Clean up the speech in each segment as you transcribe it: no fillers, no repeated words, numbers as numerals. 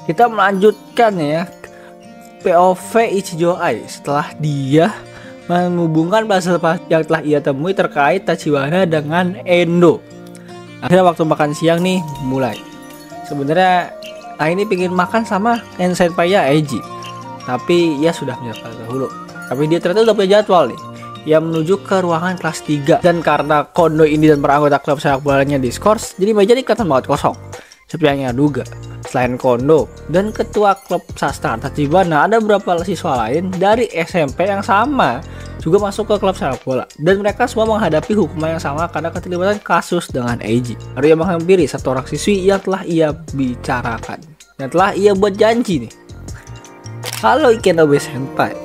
Kita melanjutkan ya POV Ichijo Ai setelah dia menghubungkan puzzle yang telah ia temui terkait Tachibana dengan Endo. Akhirnya waktu makan siang nih mulai. Sebenarnya Ai ini pengen makan sama senpai-nya Eiji, tapi ia sudah menyiapkan dahulu. Tapi dia ternyata udah punya jadwal nih. Ia menuju ke ruangan kelas 3, dan karena Kondo ini dan para anggota klub sepak bolanya diskors, jadi meja ini kelihatan banget kosong. Seperti yang ia duga, selain Kondo dan ketua klub sastra Tachibana, ada beberapa siswa lain dari SMP yang sama juga masuk ke klub sepak bola, dan mereka semua menghadapi hukuman yang sama karena keterlibatan kasus dengan Eiji. Lalu ia menghampiri satu orang siswi yang telah ia bicarakan, yang telah ia buat janji nih. Halo Ikenobe senpai.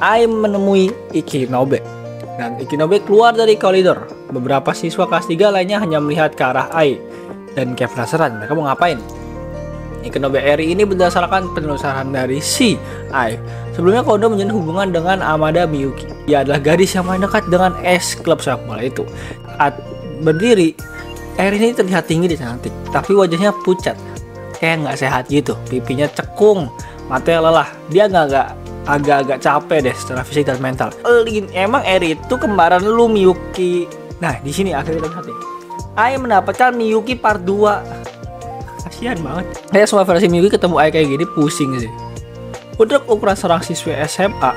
Ai menemui Ikinobe, dan Ikinobe keluar dari koridor. Beberapa siswa kelas 3 lainnya hanya melihat ke arah Ai dan kayak penasaran mereka mau ngapain. Ikinobe Eri ini berdasarkan penelusuran dari si Ai. Sebelumnya Kondo menjalin hubungan dengan Amada Miyuki. Ia adalah gadis yang paling dekat dengan klub sepak bola itu. Saat berdiri, Eri ini terlihat tinggi dan cantik, tapi wajahnya pucat, kayak nggak sehat gitu. Pipinya cekung, matanya lelah. Dia agak-agak capek deh secara fisik dan mental. Emang Eri itu kembaran lu Miyuki. Nah di sini akhirnya kita lihat nih, Ai mendapatkan Miyuki part 2. Kasihan banget. Kayak semua versi Miyuki ketemu Ai kayak gini pusing sih. Untuk ukuran seorang siswi SMA,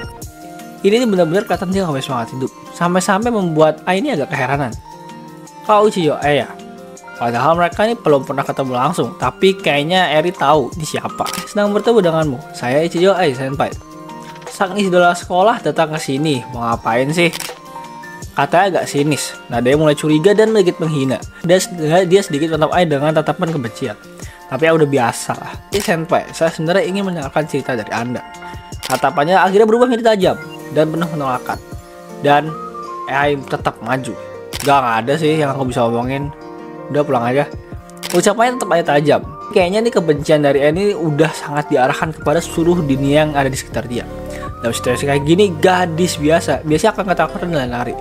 ini benar-benar kelihatan dia nggak semangat hidup. Sampai-sampai membuat Ai ini agak keheranan. Kau Ichijo ya? Padahal mereka ini belum pernah ketemu langsung, tapi kayaknya Eri tahu ini siapa. Senang bertemu denganmu. Saya Ichijo Ai senpai. Sang idola sekolah datang ke sini. Mau ngapain sih? Katanya agak sinis. Nadanya mulai curiga dan sedikit menghina. Dia sedikit menatap Ai dengan tatapan kebencian. Tapi ya udah biasa lah. Senpai, saya sebenarnya ingin mendengarkan cerita dari Anda. Tatapannya akhirnya berubah menjadi tajam dan penuh penolakan. Dan Ai tetap maju. Gak ada sih yang aku bisa omongin. Udah pulang aja. Ucapannya tetap aja tajam. Kayaknya nih kebencian dari Ai ini udah sangat diarahkan kepada seluruh dunia yang ada di sekitar dia. Dalam situasi kayak gini, gadis biasanya akan ketakutan dan lari.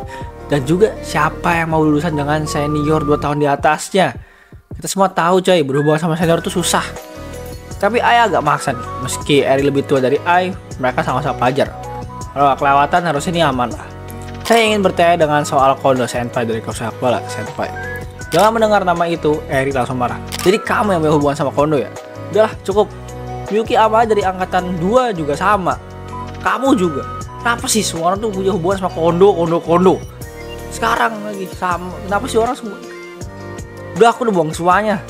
Dan juga siapa yang mau lulusan dengan senior 2 tahun di atasnya? Kita semua tahu coy, berhubungan sama senior itu susah. Tapi Ai agak maksa nih. Meski Eri lebih tua dari Ai, mereka sama-sama pelajar. Kalau gak kelewatan harusnya ini aman lah. Saya ingin bertanya dengan soal Kondo senpai dari klub sepak bola senpai. Jangan mendengar nama itu, Eri langsung marah. Jadi kamu yang berhubungan sama Kondo ya? Udahlah cukup. Miyuki Ama dari angkatan 2 juga sama. Kamu juga. Kenapa sih semua orang tuh punya hubungan sama Kondo? Sekarang lagi sama. Kenapa sih orang semua? Udah aku udah buang semuanya.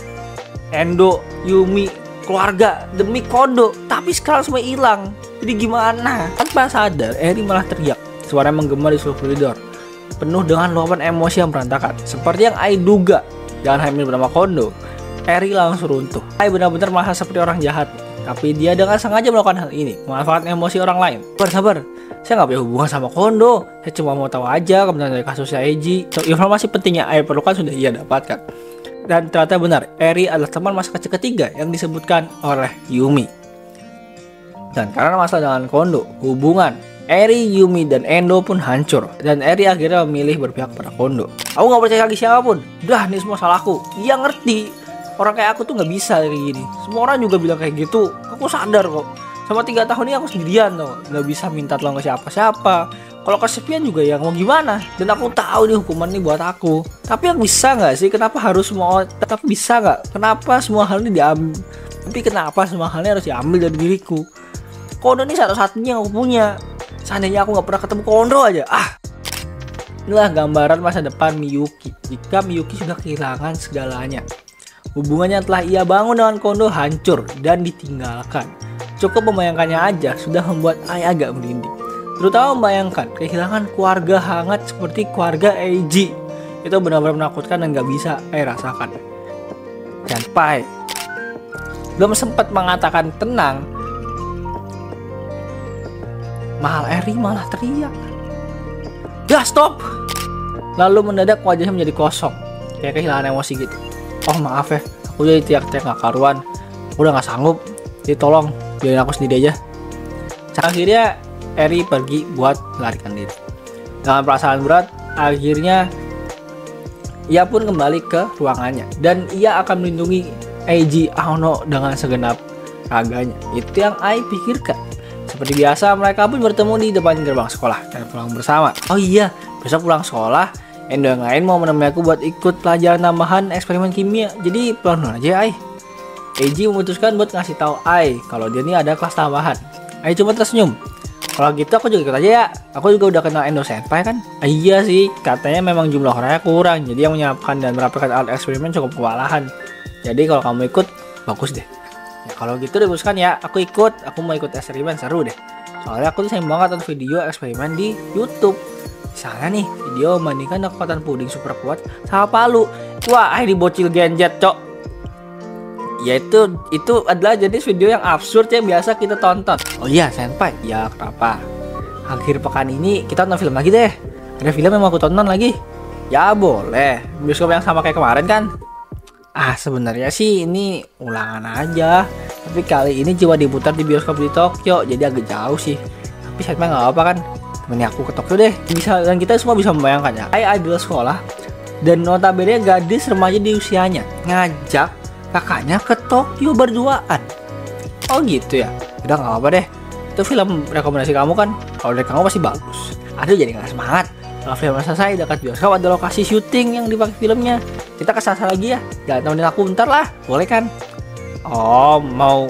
Endo, Yumi, keluarga demi Kondo. Tapi sekarang semua hilang. Jadi gimana? Tanpa sadar, Eri malah teriak. Suaranya menggema di seluruh koridor, penuh dengan luapan emosi yang berantakan. Seperti yang Ai duga. Jangan hamil bernama Kondo. Eri langsung runtuh. Ai benar-benar merasa seperti orang jahat. Tapi dia dengan sengaja melakukan hal ini, memanfaatkan emosi orang lain. Sabar, saya nggak punya hubungan sama Kondo. Saya cuma mau tahu aja kebenaran dari kasusnya Eiji. Informasi penting yang Ai perlukan sudah ia dapatkan. Dan ternyata benar, Eri adalah teman masa kecil ketiga yang disebutkan oleh Yumi. Dan karena masalah dengan Kondo, hubungan Eri, Yumi, dan Endo pun hancur. Dan Eri akhirnya memilih berpihak pada Kondo. Aku nggak percaya lagi siapapun. Udah, ini semua salahku. Ia ngerti. Orang kayak aku tuh nggak bisa kayak gini. Semua orang juga bilang kayak gitu. Aku sadar kok. Sama 3 tahun ini aku sendirian tuh. Nggak bisa minta tolong ke siapa-siapa. Kalau kesepian juga ya mau gimana. Dan aku tahu nih hukuman ini buat aku. Tapi yang bisa nggak sih? Kenapa harus semua? Tapi bisa nggak? Kenapa semua hal ini diambil? Tapi kenapa semua hal ini harus diambil dari diriku? Kondo ini satu-satunya yang aku punya. Seandainya aku nggak pernah ketemu Kondo aja. Inilah gambaran masa depan Miyuki. Jika Miyuki sudah kehilangan segalanya. Hubungannya telah ia bangun dengan Kondo hancur dan ditinggalkan. Cukup membayangkannya aja sudah membuat Ai agak merinding. Terutama membayangkan kehilangan keluarga hangat seperti keluarga Eiji. Itu benar-benar menakutkan dan gak bisa Ai rasakan. Senpai belum sempat mengatakan tenang, Eri malah teriak. "Dah stop!" Lalu mendadak wajahnya menjadi kosong, kayak kehilangan emosi gitu. "Oh maaf ya, aku jadi teriak-teriak gak karuan. Aku udah gak sanggup, jadi tolong biarin aku sendiri aja." Akhirnya Eri pergi buat melarikan diri. Dengan perasaan berat, akhirnya ia pun kembali ke ruangannya. Dan ia akan melindungi Eiji Aono dengan segenap raganya. Itu yang Ai pikirkan. Seperti biasa, mereka pun bertemu di depan gerbang sekolah dan pulang bersama. Oh iya, besok pulang sekolah, Endo yang lain mau menemani aku buat ikut pelajaran tambahan eksperimen kimia. Jadi pulang dulu aja ya, Ai. Eiji memutuskan buat ngasih tahu Ai kalau dia ini ada kelas tambahan. Ai cuma tersenyum. Kalau gitu aku juga ikut aja ya. Aku juga udah kenal Endo Senpai kan. Iya sih, katanya memang jumlah orangnya kurang. Jadi yang menyiapkan dan merapikan alat eksperimen cukup kewalahan. Jadi kalau kamu ikut, bagus deh. Ya, kalau gitu dibuskan ya, aku ikut. Aku mau ikut eksperimen, seru deh. Soalnya aku tuh sayang banget nonton video eksperimen di YouTube. Misalnya nih, video membandingkan kekuatan puding super kuat sama palu. Wah, Ai dibocil genjet, cok. Ya itu adalah jenis video yang absurd yang biasa kita tonton. Oh iya, Senpai. Ya, kenapa? Akhir pekan ini kita nonton film lagi deh. Ada film yang mau aku tonton lagi. Ya, boleh. Bioskop yang sama kayak kemarin kan? Sebenarnya sih ini ulangan aja. Tapi kali ini coba diputar di bioskop di Tokyo. Jadi agak jauh sih. Tapi Senpai nggak apa-apa kan? Temenin aku ke Tokyo deh. Dan kita semua bisa membayangkan ya. Ai adalah sekolah. Dan notabene gadis remaja di usianya. Ngajak kakaknya ke Tokyo berduaan. Oh gitu ya. Udah nggak apa-apa deh. Itu film rekomendasi kamu kan. Kalau dari kamu pasti bagus. Aduh, jadi nggak semangat. Kalau film selesai dekat bioskop ada lokasi syuting yang dipakai filmnya. Kita ke sana lagi ya. Jangan temenin aku bentar lah. Boleh kan? Oh, mau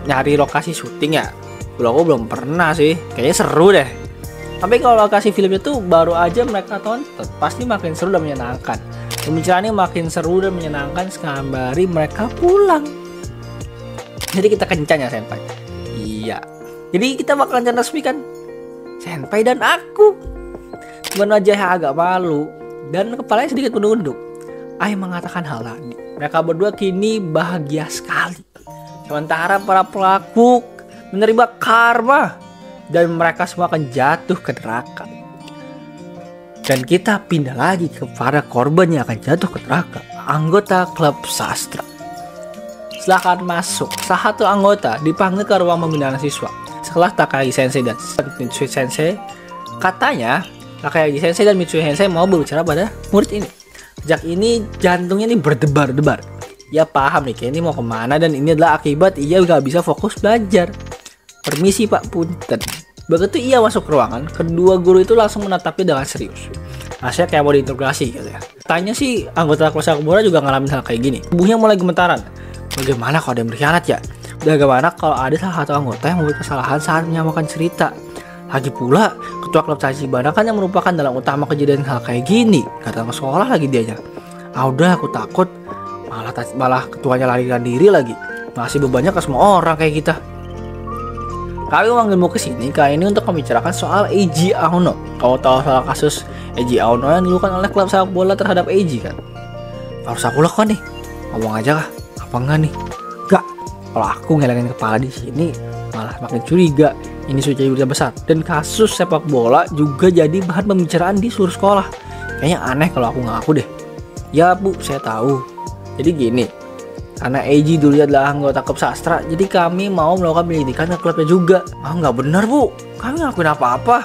nyari lokasi syuting ya? Aku belum pernah sih. Kayaknya seru deh. Tapi kalau lokasi filmnya tuh baru aja mereka tonton, pasti makin seru dan menyenangkan. Pembicaraannya makin seru dan menyenangkan sembari mereka pulang. Jadi kita kencan ya, Senpai. Iya. Jadi kita bakal kencan resmi kan? Senpai dan aku. Dengan wajah yang agak malu dan kepalanya sedikit menunduk, Ai mengatakan hal tadi. Mereka berdua kini bahagia sekali. Sementara para pelaku menerima karma dan mereka semua akan jatuh ke neraka. Dan kita pindah lagi kepada korban yang akan jatuh ke neraka, anggota klub sastra. Silakan masuk. Salah satu anggota dipanggil ke ruang pembinaan siswa. Setelah Takagi Sensei dan Mitsui Sensei, katanya Takagi Sensei dan Mitsui Sensei mau berbicara pada murid ini. Sejak ini jantungnya ini berdebar-debar. Ya paham nih, kayak ini mau kemana dan ini adalah akibat ia gak bisa fokus belajar. Permisi Pak, punten. Begitu ia masuk ke ruangan, kedua guru itu langsung menatapnya dengan serius. Rasanya kayak mau diinterogasi gitu ya. Tanya sih, anggota kelas Sakura juga ngalamin hal kayak gini. Tubuhnya mulai gemetaran. Bagaimana kalau ada yang berkhianat ya? Bagaimana kalau ada salah satu anggota yang membuat kesalahan saat menyamakan cerita? Lagi pula, ketua klub Tachibana kan yang merupakan dalam utama kejadian hal kayak gini. Gak datang ke sekolah lagi dianya. Udah, aku takut. Malah ketuanya larikan diri lagi. Masih bebannya ke semua orang kayak kita. Kami memanggilmu ke sini kali ini untuk membicarakan soal Eiji Aono. Kau tahu soal kasus Eiji Aono yang dilakukan oleh klub sepak bola terhadap Eiji kan? Harus aku lakukan nih. Ngomong aja kah? Apa enggak nih? Enggak. Kalau aku ngelengin kepala di sini malah makin curiga. Ini sudah jadi berita besar dan kasus sepak bola juga jadi bahan pembicaraan di seluruh sekolah. Kayaknya aneh kalau aku ngaku deh. Ya Bu, saya tahu. Jadi gini. Karena Eiji dulu adalah anggota klub sastra, jadi kami mau melakukan penyelidikan ke klubnya juga. Nggak benar Bu, kami ngelakuin apa-apa.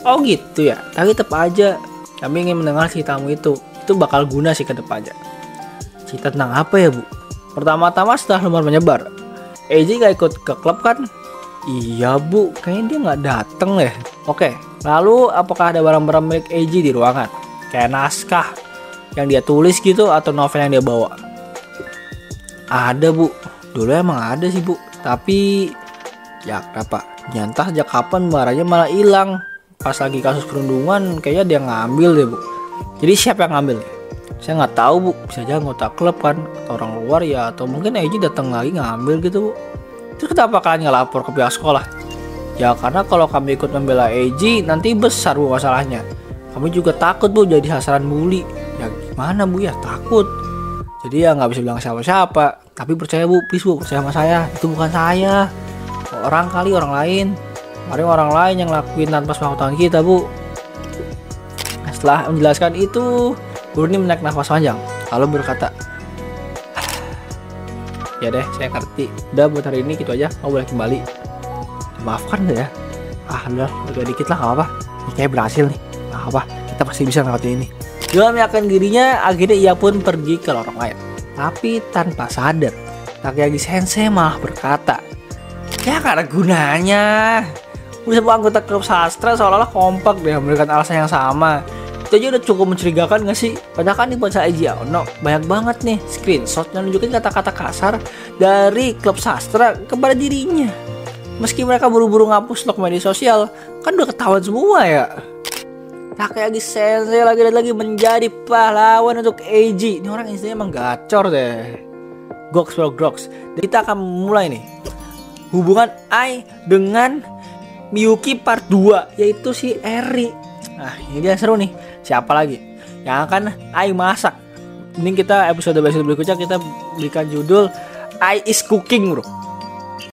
Oh gitu ya, tapi tetap aja kami ingin mendengar ceritamu itu bakal guna sih ke depannya. Cerita tentang apa ya Bu? Pertama-tama setelah rumor menyebar, Eiji gak ikut ke klub kan? Iya Bu, kayaknya dia nggak dateng deh. Oke, lalu apakah ada barang-barang milik Eiji di ruangan? Kayak naskah yang dia tulis gitu atau novel yang dia bawa? Ada Bu, dulu emang ada sih Bu. Tapi ya kenapa? Nyantah sejak kapan barangnya malah hilang. Pas lagi kasus perundungan kayaknya dia ngambil deh Bu. Jadi siapa yang ngambil? Saya nggak tahu Bu. Bisa aja anggota klub kan, atau orang luar ya, atau mungkin Eiji datang lagi ngambil gitu Bu. Terus kenapa kalian ngelapor ke pihak sekolah? Ya karena kalau kami ikut membela Eiji nanti besar Bu masalahnya. Kami juga takut Bu jadi sasaran bully. Ya gimana Bu ya, takut. Jadi ya nggak bisa bilang siapa-siapa. Tapi percaya Bu, please Bu, percaya sama saya. Itu bukan saya. Orang kali orang lain. Mari orang lain yang lakuin tanpa sepengetahuan kita Bu. Nah, setelah menjelaskan itu, guru ini menarik nafas panjang. Lalu berkata, ya deh, saya ngerti. Udah buat hari ini gitu aja. Kamu boleh kembali. Maafkan deh ya. Udah dikit lah, nggak apa-apa. Ini kayak berhasil nih. Nggak apa-apa. Kita pasti bisa ngelakuin ini. Dengan meyakinkan dirinya, akhirnya ia pun pergi ke lorong lain. Tapi tanpa sadar, Takayagi Sensei malah berkata, ya karena gunanya. Udah semua anggota klub sastra seolah-olah kompak deh memberikan alasan yang sama. Itu aja udah cukup mencurigakan gak sih? Padahal kan di ponsel Eiji Aono banyak banget nih screenshot yang nunjukin kata-kata kasar dari klub sastra kepada dirinya. Meski mereka buru-buru ngapus log media sosial, kan udah ketahuan semua ya. Takayagi Sensei lagi menjadi pahlawan untuk Eiji. Ini orang istilahnya emang gacor deh. Goks bro, goks. Dan kita akan mulai nih hubungan Ai dengan Miyuki part 2, yaitu si Eri. Nah ini dia seru nih. Siapa lagi yang akan Ai masak? Ini kita episode berikutnya kita berikan judul Ai is cooking bro.